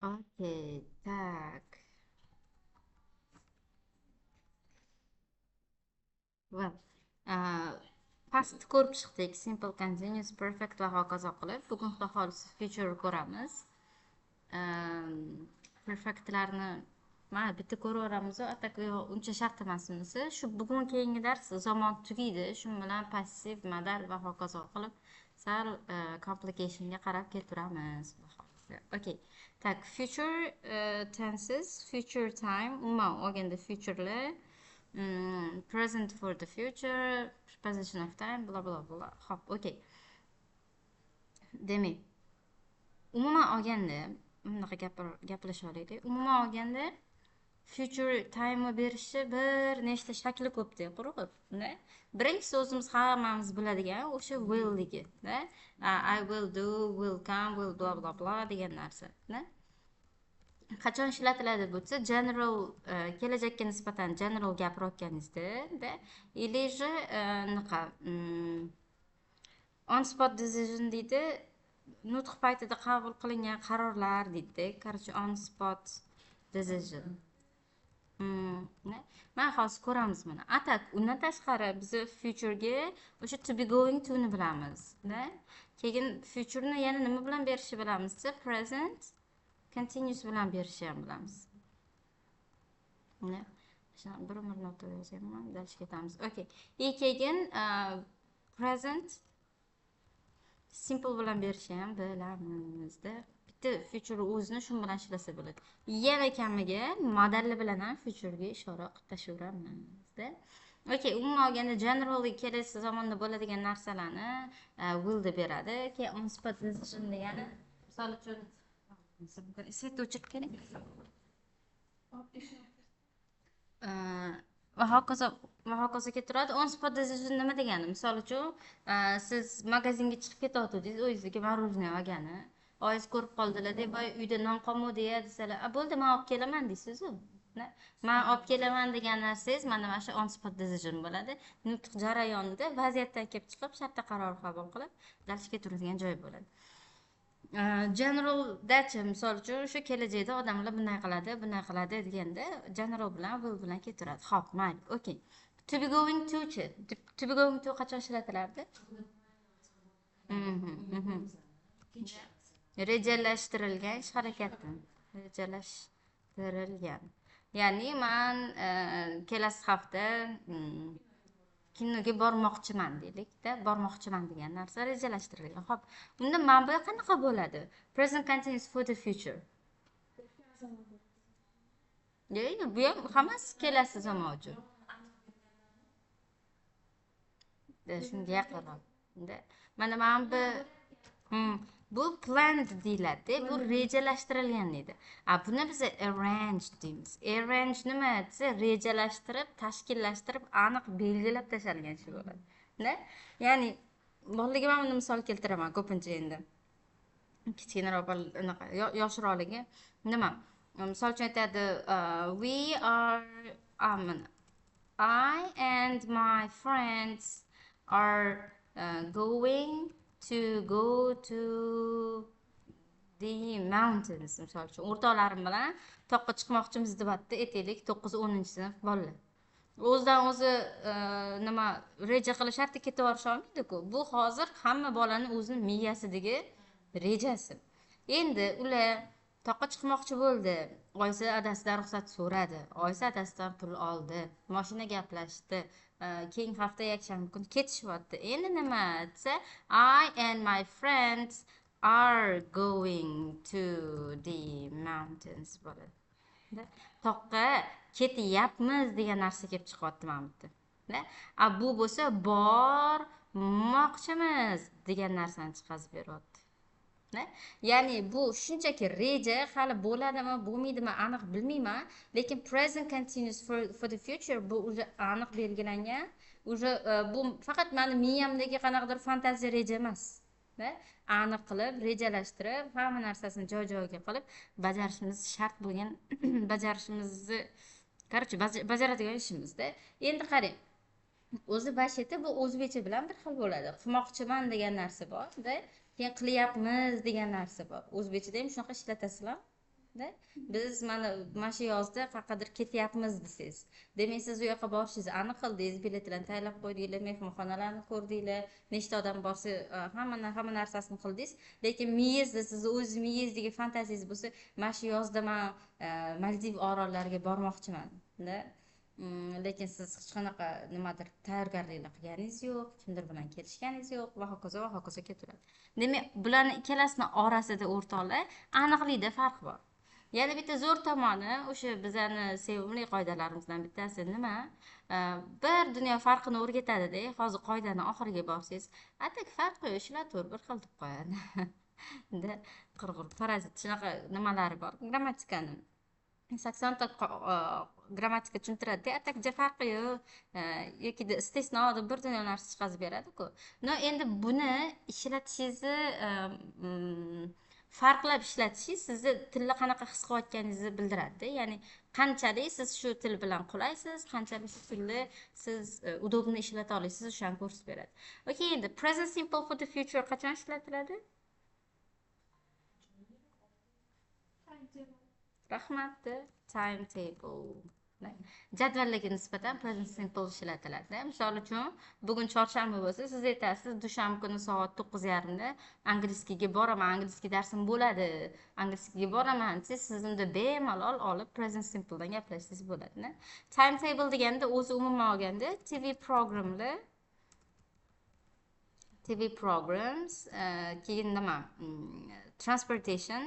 Okey, tak. Well, uh, past ko'rib chiqdik. Simple, continuous, perfect va hokazo qilib. Bugun xudo xohlasa future ko'ramiz. Perfectlarni mana bitta ko'raveramiz. Atak uncha shart emasmisi. Shu bugun keyingi dars zamon tugaydi. Shu bilan passiv, modal va hokazo qilib sal complicationga qarab keltiramiz. Okay. Tak, future tenses, future time, umuman olganda future'lar present for the future, preposition of time, bla bla bla. Hop, okey. Demak, umuman olganda, bunaqa gaplasha olaylik. Umuman olganda, future time berishi bir nechta shakli ko'pda, quruq. Birinchisi o'zimiz hammamiz biladigan o'sha will'ligi, I will do, will come, will bla bla bla degan narsa, qachon ishlatiladi bo'lsa general kelajakka nisbatan general gapirayotganingizda или же anaqa on spot decision deydi, nutq paytida qabul qilingan qarorlar deydida, короче on spot decision. Mana hozir ko'ramiz mana. Atak undan tashqari biz futurega o'sha to be going to ni bilamiz, keyin futureni yana nima bilan berishni bilamiz? Present continuous bilan berishni ham bilamiz. Bir nota yozyapman, dальше ketamiz. Okay. Keyin present simple bilan berishni ham bilamizda. Bitta future o'zini shu bilan ishlasa bo'ladi. Yana kamiga modalli bilan ham futurega ishora qilib tashlaveramizda. Okay, umuman olganda generally kelasi zamonda bo'ladigan narsalarni will deb beradi. Keyin on spot decision degani, misol uchun set o'chirib keling. Va hokazo keltiradi. On spot decision nima degani? Misol uchun siz magazinga chiqib ketayotdingiz, o'zingizga morоженое olgani, oyingiz ko'rib qoldilar deb, voy uyda non qolmadi desalar, bo'ldi, men olib kelaman deysiz-ku. Men olib kelaman degan narsangiz mana shu on spot decision bo'ladi. Nutq jarayonida vaziyatdan kelib chiqib shartta qaror qabul qilib, dальше ketaveradigan joy bo'ladi. General dachi misol uchun shu kelajakda odamlar bunday qiladi deganda general bilan will bilan keltiradi. Xo'p, mayli. Okay. To be going to chi. To be going to qachon ishlatilardi? Rejalashtirilgan ish harakati. Rejalashtirilgan. Ya'ni men kelasi hafta kinoga bormoqchiman deylik-da, bormoqchiman degan narsa rejalashtirilgan. Xo'p, unda manba qanaqa bo'ladi? Present continuous for the future. Bu ham hammasi kelasi zamon uchun. Shunga yaqinroq. Mana manba bu planned deyiladi, bu rejalashtirilgan deydi. Buni biz arrange deymiz. Arrange nima desa, rejalashtirib, tashkillashtirib, aniq belgilab tashalgan ish bo'ladi. Ya'ni bolalarga men buni misol keltiraman ko'pincha endi. Kichkinaroq anaqa yoshroqlarga nima? Misol uchun aytadi, I and my friends are going to go to the mountains. Misol uchun o'rtoqlarim bilan toqqa chiqmoqchimiz deb aytaylik, 9-10 sinf bolalar. O'zidan o'zi nima reja qilish sharti ketaverish olmaydi-ku. Bu hozir hamma bolaning o'zining miyasidagi rejasi. Endi ular toqqa chiqmoqchi bo'ldi. Oyisi adasidan ruxsat so'radi. Oyisi adasidan pul oldi. Mashina gaplashdi. Keyingi hafta yakshanba kuni ketishyapti. Endi nima desa, I and my friends are going to the mountains bo'ladi. Toqqa ketyapmiz degan narsa kelib chiqyapti mana bu yerda. Bu bo'lsa bormoqchimiz degan narsani chiqazib beryapti. Ya'ni bu shunchaki reja, hali bo'ladimi, bo'lmaydimi aniq bilmayman, lekin present continuous for the future bu уже aniq belgilangan. Уже bu faqat meni miyamdagi qanaqadir fantaziya reja emas. Aniq qilib, rejalashtirib, hamma narsasini joy-joyiga qilib bajarishimiz shart bo'lgan, bajarishimizni, короче, bajaradigan ishimizda. Endi qarang. O'zi basheti bu o'zbekcha bilan bir xil bo'ladi. Qilmoqchiman degan narsa bor-da, keyin qilyapmiz degan narsa bor. O'zbekchada ham shunaqa ishlatasizlar. Biz mana shu yozda qayergadir ketyapmiz desangiz, demak siz u yoqqa borishingizni aniq qildingiz, biletlarni tayyorlab qo'ydinglar, mehmonxonalarni ko'rdinglar, nechta odam borsa hamma narsasini qildingiz, lekin miyangizda sizni o'z miyangizdagi fantaziyangiz bo'lsa, mana shu yozda men Maldiv orollariga bormoqchiman, lekin siz hech qanaqa nimadir tayyorgarliklar qilganingiz yo'q, kimdir bilan kelishganingiz yo'q va hokazo ketaveradi. Demak, bularning ikkalasini orasida o'rtoqlar aniqlikda farq bor. Yana bitta zo'r tomoni o'sha bizani sevimli qoidalarimizdan bittasi nima? Bir dunyo farqini o'rgatadi-da. Hozir qoidani oxiriga borsangiz, atak farqi yo'q, ishlataver, bir xil deb qo'yadi. Qirg'ir parazit shunaqa nimalari bor. Grammatikani 80 ta grammatika tushuntiradi, atakja farqi yo'q. Yoki istisno deb bir dunyo narsa chiqazib beradi-ku. No, endi buni ishlatishingizni farqlab ishlatishingiz sizni tilni qanaqa his qilayotganingizni bildiradi. Ya'ni qanchalik siz shu til bilan qulaysiz, qanchalik shu tilni siz udobni ishlata olasiz, o'shani ko'rsatib beradi. Okay, endi present simple for the future qachon ishlatiladi? Rahmat, timetable. Jadvallarga nisbatan present simple ishlatiladi. Misol uchun, bugun chorshanba bo'lsa, siz aytasiz, dushanba kuni soat 9:30da angliskiga boraman, angliski darsim bo'ladi. Angliskiga boraman desiz, siz unda bemalol olib present simple dan gaplashsangiz bo'ladi. Timetable deganda o'zi umuman olganda TV programs, keyin nima? Transportation,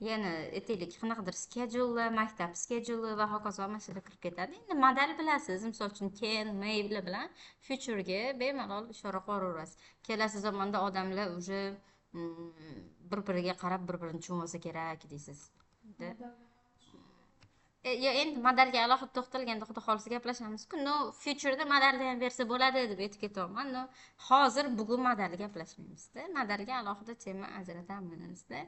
yana aytaylik qanaqadir schedule, maktab schedule va hokazo masala kirib ketadi. Endi model bilasiz, misol uchun can, may bilan future'ga bemalol ishora qilaverasiz. Kelasi zamonda odamlar уже bir-biriga qarab bir-birini tushunmasa kerak deysiz. Endi modelga alohida to'xtalganda xudo xolisa gaplashamiz-ku. No, future'da modelda ham bersa bo'ladi deb aytib ketaman. No, hozir bugun modelga gaplashmaymiz-da. Modelga alohida tema ajratamiz-da.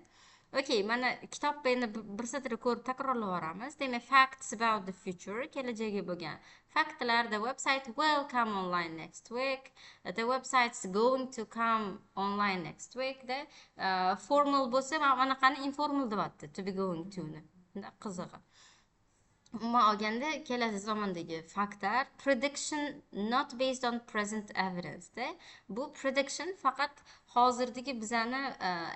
Okay, mana kitobda endi bir satr ko'rib takrorlab yuboramiz. Demak, facts about the future, kelajakga bo'lgan faktlar. The website will come online next week. The website's going to come online next week. Formal bo'lsa, mana bunaqani informal deyapti, to be going to ni. Qizig'i. Umuman olganda kelasi zamondagi faktlar prediction not based on present evidence. Bu prediction faqat hozirdagi bizani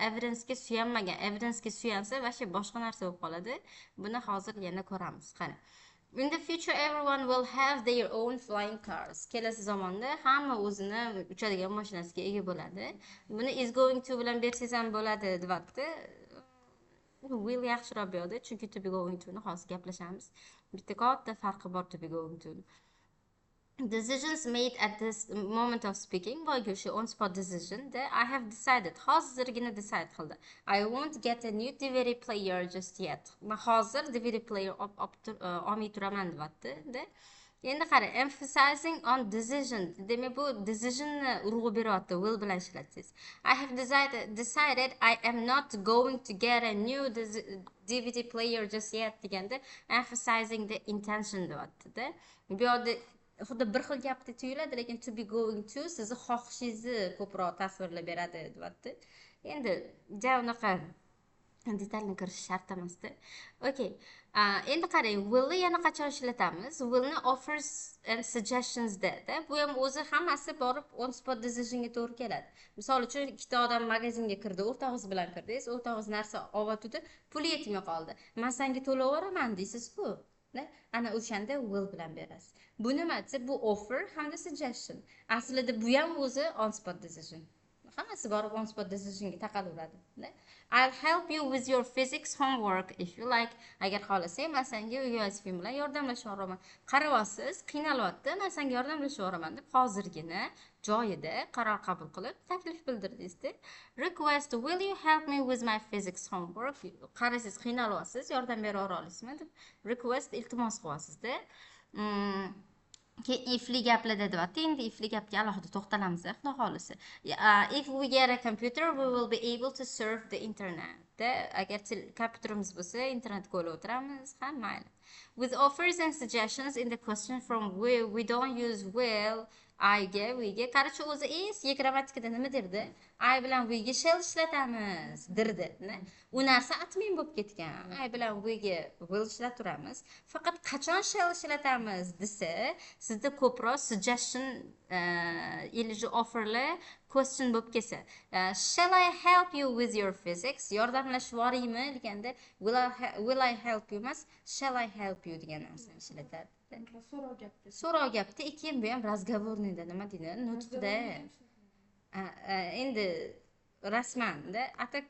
evidence'ga suyanmagan. Evidence'ga suyansa vashi boshqa narsa bo'lib qoladi. Buni hozir yana ko'ramiz. Qani. In the future everyone will have their own flying cars. Kelasi zamonda hamma o'zini uchadigan mashinasiga ega bo'ladi. Buni is going to bilan bersangiz ham bo'ladi deyapti. Will yaxshiroq berdi, chunki to be going to ni hozir gaplashamiz. Bitta katta farqi bor to be going to. Decisions made at this moment of speaking, boyga shu on spot decision that I have decided. Hozirgina decide qildi. I won't get a new DVD player just yet. Men hozir DVD player olmay turaman deyapti. Endi qara, emphasizing on decision. Demak, bu decisionni urg'u beryapti, will bilan ishlatsangiz. I have decided I am not going to get a new DVD player just yet deganda emphasizing the intention deyapti-da. Bu yerda xuddi bir xil gapdek tuyuladi, lekin to be going to sizni xohishingizni ko'proq tasvirlab beradi deyapti. Endi unaqa detalni kirish shart emasda. Okay. Endi qarang, willni yana qachon ishlatamiz? Willni offers and suggestions da. Bu ham o'zi hammasi borib on spot decisionga to'g'ri keladi. Misol uchun, ikkita odam magazinga kirdi, o'rtog'ingiz bilan kirdingiz, o'rtog'ingiz narsa olib puli yetmay qoldi. Men senga to'layveraman deysiz-ku. Ana o'shanda will bilan berasiz. Bu nima desa, bu offer hamda suggestion. Aslida bu ham o'zi on spot decision. Hammasi borib on spot decisionga taqalaveradi. I'll help you with your physics homework if you like. Agar xohlasang, men senga USB bilan yordamlashaveraman. Qarayapsiz, qiynalyapti, men senga yordamlashaveraman deb hozirgina joyida qaror qabul qilib taklif bildirdingiz-da. Request, will you help me with my physics homework? Qaraysiz, qiynalyapsiz, yordam bera olasizmi deb request iltimos qilyapsiz-da. Ifli gaplarda deyapti. Endi ifli gapga alohida to'xtalamiz, xudo xolisi. If we get a computer, we will be able to surf the internet. Agar kompyuterimiz bo'lsa, internetga o'tiramiz, ham mayli. With offers and suggestions in the question from we don't use will. I'ga, we'ga. Qarachi o'zi eski grammatikada nima derdi? I bilan we'ga shall ishlatamiz, dirdi. U narsa atmen bo'lib ketgan. I bilan we'ga will ishlaturamiz. Faqat qachon shall ishlatamiz desa, sizda ko'proq suggestion ilji offerli question bo'lib kelsa. Shall I help you with your physics? Yordamlashib yuboraymi deganda will I help you emas, shall I help you degan narsani ishlatadi. So'rov gapda keyin bu ham разговорныйda nima deydi? Nutqda. Endi rasmanda atak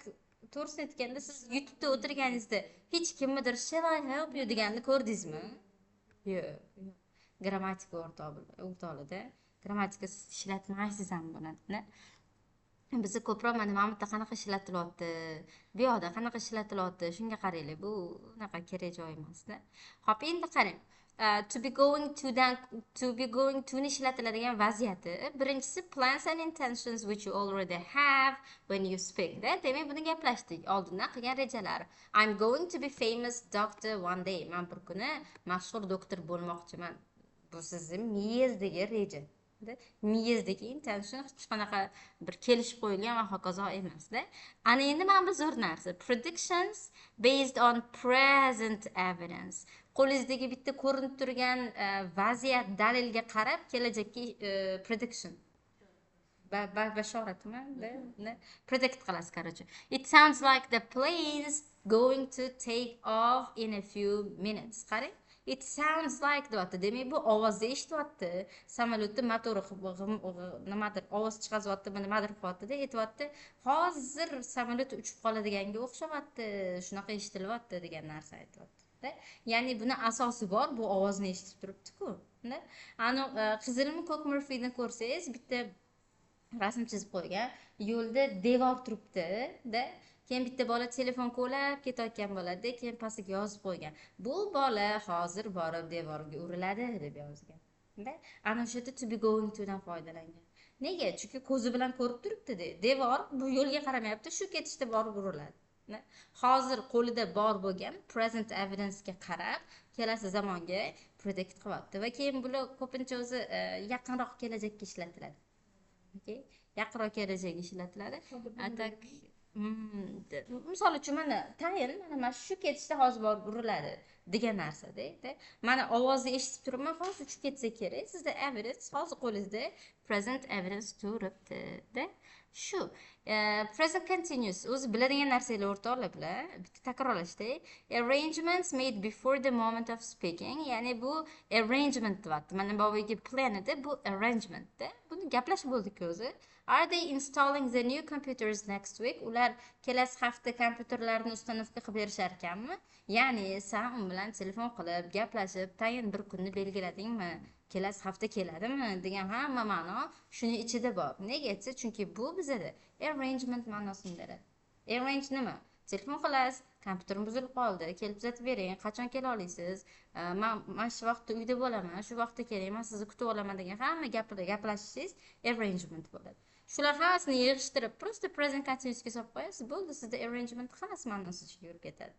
to'g'risini aytganda siz YouTube'da o'tirganingizda hech kimnidir shall I help you deganini ko'rdingizmi? Yo'q. Grammatika o'rtoqlida grammatika siz ishlatmaysiz ham buni. Bizni ko'proq mana bu yerda qanaqa ishlatilyapti, bu yoqda qanaqa ishlatilyapti, shunga qaranglar. Bu unaqa kerak joy emasda. Xo'p, endi qarang. To be going to ni ishlatiladigan vaziyati. Birinchisi plans and intentions which you already have when you speak. Demak, buni gaplashdik. Oldindan qilgan rejalar. I'm going to be famous doctor one day. Men bir kuni mashhur doktor bo'lmoqchiman. Bu sizning miyangizdagi reja. Miyangizdagi intention hech qanaqa bir kelishib qo'yilgan va hokazo emasda. Ana endi mana bu zo'r narsa. Predictions based on present evidence. Qo'lingizdagi bitta ko'rinib turgan vaziyat dalilga qarab kelajakka prediction bashoratmi? Predict qilasiz, qarachi. It sounds like the plane's going to take off in a few minutes. Qarang. It sounds like deyapti. Demak, bu ovozni eshityapti. Samolyotning motori nimadir ovoz chiqaryapti, nimadir qilyapti-da, aytyapti. Hozir samolyot uchib qoladiganga o'xshamayapti, shunaqa eshitilyapti degan narsa aytyapti. Ya'ni buni asosi bor, bu ovozni eshitib turibdi-ku. Ana qizilmi ko'k murfiyni ko'rsangiz, bitta rasm chizib qo'ygan. Yo'lda devor turibdi-da. Keyin bitta bola telefon qo'lab ketayotgan bo'ladi, keyin pastiga yozib qo'ygan. Bu bola hozir borib devorga uriladi deb yozgan. Ana o'sha yerda to be going to dan foydalangan. Nega? Chunki ko'zi bilan ko'rib turibdi-da. Devor bu yo'lga qaramayapti, shu ketishda borib uriladi. Hozir qo'lida bor bo'lgan present evidence ga qarab kelasi zamonga predict qilyapti va keyin bular ko'pincha o'zi yaqinroq kelajakka ishlatiladi. Okay? Yaqinroq kelajakka ishlatiladi. Atak misol uchun mana tayin mana shu ketishda hozir borib uriladi degan narsada. Mana ovozni eshitib turibman, hozir uchib ketsa kerak. Sizda evidence hozir qo'lingizda present evidence turibdi-da. Shu present continuous o'zi biladigan narsalar o'rtoqlar bilan bitta takrorlashda. Arrangements made before the moment of speaking, ya'ni bu arrangement deyapti. Mana bu yerga plan edi, bu arrangement-da. Buni gaplashib bo'ldik o'zi. Are they installing the new computers next week? Ular kelasi hafta kompyuterlarni ustanovka qilib berishar ekanmi? Ya'ni sen u bilan telefon qilib gaplashib, tayin bir kunni belgiladingmi? Kelasi hafta keladimi degan hamma ma'no shuni ichida bor. Nega aytsa, chunki bu bizada arrangement ma'nosini beradi. Arrange nima? Telefon qilasiz, kompyuterim buzilib qoldi, kelib tuzatib bering, qachon kela olasiz? Men shu vaqtda uyda bo'laman, shu vaqtda keling, men sizni kutib olaman degan hamma gaplashishingiz arrangement bo'ladi. Shular hammasini yig'ishtirib, просто present continuousga solib qo'yasiz, bo'ldi, sizda arrangement hammasi ma'nosi ichiga yurib ketadi.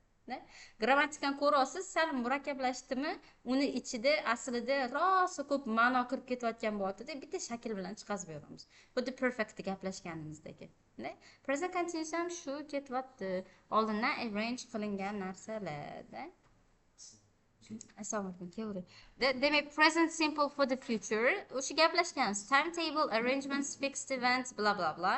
Grammatikani ko'rasiz, sal murakablashdimi, uni ichida aslida rosa ko'p ma'no kirib ketayotgan bo'ladi-da, bitta shakl bilan chiqazib beramiz. Xuddi perfect gaplashganimizdagi. Present continuous ham shu ketyapti. Oldindan arrange qilingan narsalar. Assalomu alaykum, kevri. Demak, present simple for the future. O'sha gaplashganmiz. Timetable, arrangements, fixed events, bla bla bla.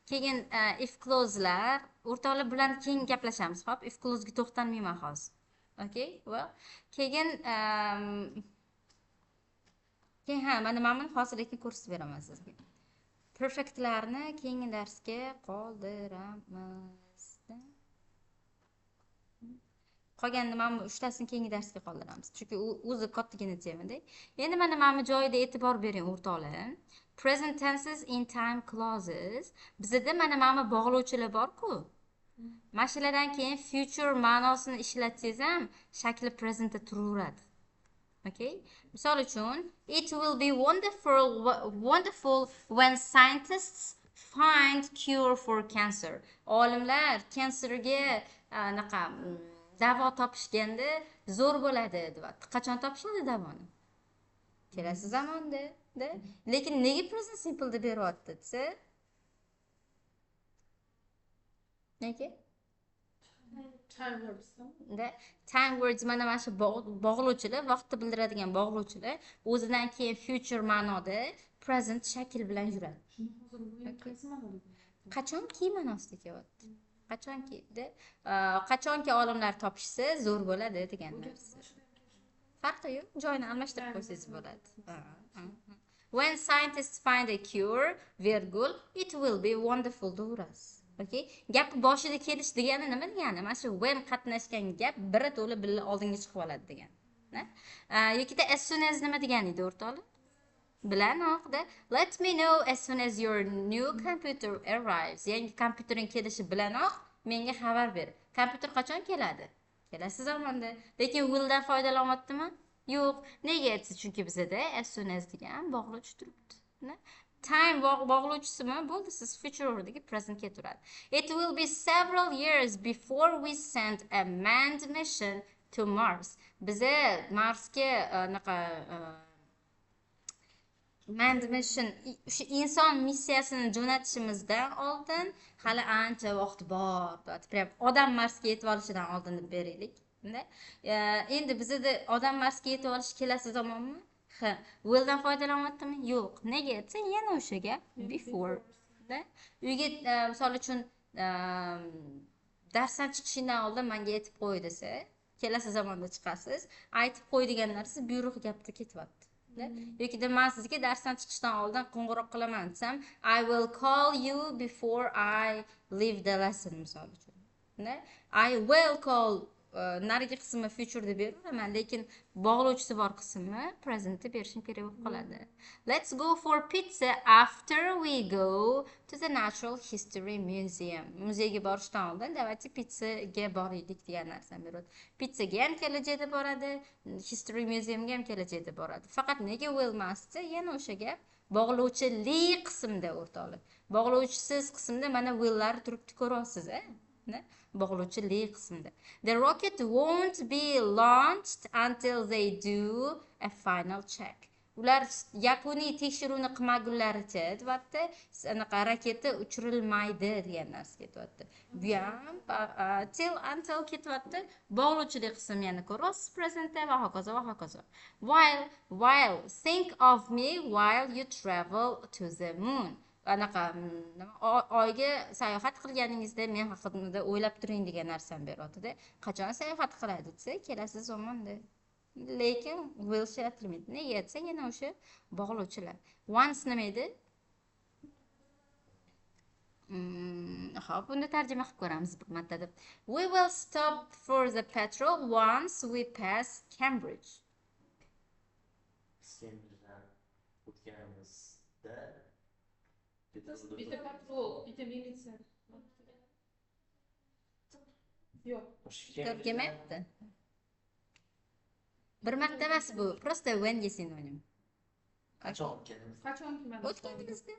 Keyin if clause'lar, o'rtoqlar bilan keyin gaplashamiz. Xo'p, if clause'ga to'xtalmayman hozir. Okay? Well, keyin mana men hozir lekin ko'rsatib beraman sizga. Perfectlarni keyingi darsga qoldiramiz. Qolganini mana uchtasini keyingi darsga qoldiramiz. Chunki o'zi kattagina tema-da. Endi mana joyida e'tibor bering o'rtoqlar. Present tenses in time clauses. Bizda mana bog'lovchilar bor-ku. Mashalardan keyin future ma'nosini ishlatsangiz ham shakli presentda turaveradi. Okay? Misol uchun, it will be wonderful when scientists find cure for cancer. Olimlar kanserga davo topishganda zo'r bo'ladi, deyapti. Qachon topishadi davoni? Kelasi zamonda. da lekin nega present simple deb beryapti desa nega da time words mana shu bog'lovchilar vaqtni bildiradigan bog'lovchilar o'zidan keyin future ma'noda present shakl bilan yuradi qachonki ma'nosida kelyapti qachonki olimlar topishsa zo'r bo'ladi degan narsa farqi yo'q joyini almashtirib qo'ysangiz bo'ladi when scientists find a cure virgul it will be wonderful to'g'rasi okay gap boshida kelish degani nima degani mana shu when qatnashgan gap biri to'la billa oldinga chiqib oladi degan yokida as soon as nima degani edi o'rtoqlar bilanoqda let me know as soon as your new computer arrives yangi kompyutering kelishi bilanoq menga xabar ber kompyuter qachon keladi kelasi zamonda lekin willdan foydalanyaptimi yo'q nega chunki bizada as soon as degan bog'lovchi turibdi time bog'lovchisimi bo'ldi siz future o'rniga presentga turadi it will be several years before we send a manned mission to Mars biza Marsga anaqa manned mission o'sha inson missiyasini jo'natishimizdan oldin hali ancha vaqt bor prям odam Marsga yetib olishidan oldin deb beraylik endi bizada odam Marsga yetib olish kelasi zamonmi willdan foydalanyaptimi yo'q nega desa yana o'sha gap before uyga misol uchun darsdan chiqishingdan oldin menga aytib qo'y desa kelasi zamonda chiqasiz aytib qo'y degan narsa buyruq gapda ketyapti yokida man sizga darsdan chiqishdan oldin qo'ng'iroq qilaman desam I will call you before I leave the lesson misol uchun I will call narigi qismi future deb beraman lekin bog'lovchisi bor qismi presentda berishim kerak bo'lib qoladi let's go for pizza after we go to the natural history museum muzeyga borishdan oldin давайте pizzaga boraylik degan narsani beradi pizzaga ham kelajakda boradi history museumga ham kelajakda boradi faqat nega will emasdi yana o'sha gap bog'lovchili qismda o'rtoqlar bog'lovchisiz qismda mana willlar turibdi ko'ryapsiz bog'lovchili qismda the rocket won't be launched until they do a final check ular yakuniy tekshiruvni qilmagunlaricha deyapti anaqa raketa uchirilmaydi degan narsa ketyapti bu ham until ketyapti bog'lovchili qism yana ko'ryapsiz presentda va hokazo va hokazo while think of me while you travel to the moon anaqa oyga sayohat qilganingizda men haqida o'ylab turing degan narsani beryaptida qachon sayohat qiladi desa kelasi zamonda lekin will ishlatilmaydi nega desa yana o'sha bog'lovchilar once nima edi hop buni tarjima qilib ko'ramiz bir marta deb we will stop for the petrol once we pass Cambridge bitta patrol bitta militsiya yo'q tarjimayapti bir marta emas bu просто whenga sinonim qachon o'tganimizda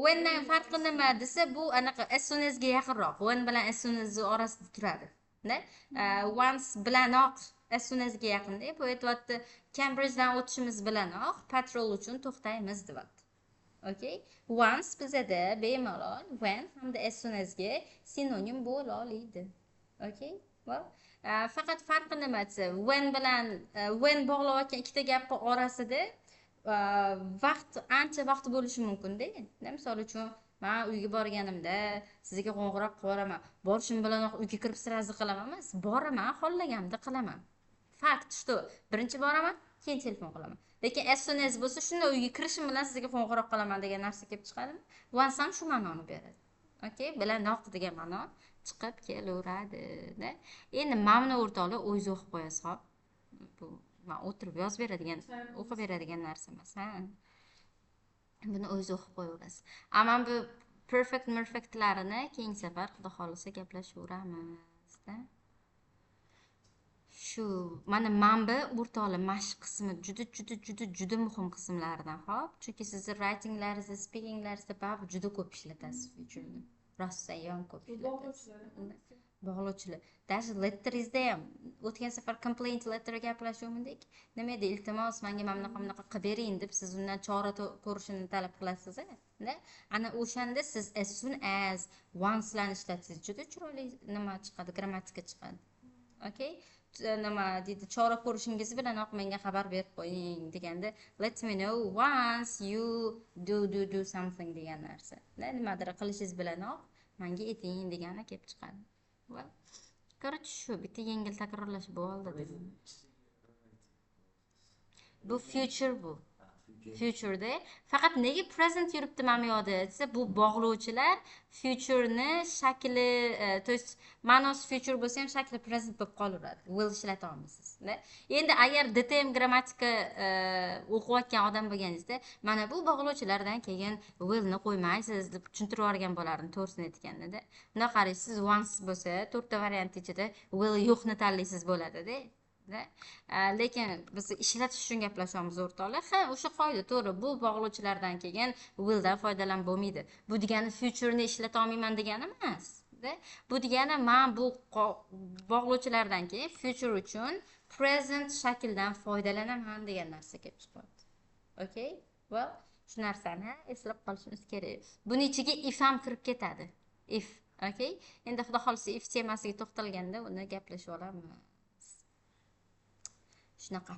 whendan farqi nima desa bu anaqa as soon asga yaqinroq when bilan as soon as orasida turadi once bilanoq as soon asga yaqinda bu aytyapti Cambridgedan o'tishimiz bilanoq patrol uchun to'xtaymiz deyapti okay once bizada bemalol when hamda as soon asga sinonim bo'la oladi okay well faqat farqi nima desa when bilan when bog'layotgan ikkita gapni orasida vaqt ancha vaqt bo'lishi mumkin-da. Misol uchun men uyga borganimda sizga qo'ng'iroq qilaman. Borishim bilanoq uyga kirib sirazi qilaman emas, boraman, xohlaganimda qilaman. Fakt shu, birinchi boraman, keyin telefon qilaman. Lekin as soon as bo'lsa shunda uyga kirishim bilan sizga qo'ng'iroq qilaman degan narsa kelib chiqadimi? Once ham shu ma'noni beradi. Okay, bilanoq degan ma'no chiqib kelaveradi-da. Endi mamni o'rtoqlar o'zingiz o'qib qo'yasiz, xo'p. Bu men o'tirib yozib beradigan, o'qib beradigan narsa emas, ha. Buni o'zingiz o'qib qo'yaverasiz. Ammo bu perfectlarini keyingi safar xudo xolisa gaplashaveramiz-da. Shu mana manba o'rtoqlar mashq qismi juda muhim qismlaridan, xo'p. Chunki sizni writinglaringizda, speakinglaringizda baribir juda ko'p ishlatasiz futureni. Rostdan ham ko'p ishlatasiz. bog'lovchilar. Даже letteringizda ham o'tgan safar complaint letter gaplashgandik. Nima edi? Iltimos, menga mana bunaqa qilib bering deb siz undan chora ko'rishini talab qilasiz-a. Ana o'shanda siz as soon as once larni ishlatsangiz juda chiroyli nima chiqadi, grammatika chiqadi. Okay? Nima deydi, chora ko'rishingiz bilanoq menga xabar berib qo'ying deganda let me know once you do something degan narsa. Nimadir qilishingiz bilanoq menga ayting degani kelib chiqadi. Well, короче, shu bitta yengil takrorlash bo'ldi. Bu future bu. Future'da faqat nega present yuribdi mana bu yoqda desa, bu bog'lovchilar future'ni shakli, to есть ma'nosi future bo'lsa ham shakli present bo'lib qolaveradi. Will ishlata olmaysiz. Endi agar DTM grammatika o'qiyotgan odam bo'lganingizda, mana bu bog'lovchilardan keyin willni qo'ymaysiz deb tushuntirib yuborgan bo'lardim, to'g'risini aytganda. Bunda qaraysiz, once bo'lsa, to'rtta variant ichida will yo'qni tanlaysiz bo'ladi-da. Lekin biz ishlatish uchun gaplashyapmiz o'rtoqlar. Ha, o'sha qoida to'g'ri. Bu bog'lovchilardan keyin willdan foydalanib bo'lmaydi. Bu degani future'ni ishlata olmayman degani emas. Bu degani men bu bog'lovchilardan keyin future uchun present shakldan foydalanaman degan narsa kelib chiqadi. Okay? Well, shu narsani eslab qolishimiz kerak. Buning ichiga if ham kirib ketadi. If, okay? Endi xudo xolisa if temasiga to'xtalganda uni gaplashib olamiz. Shunaqa.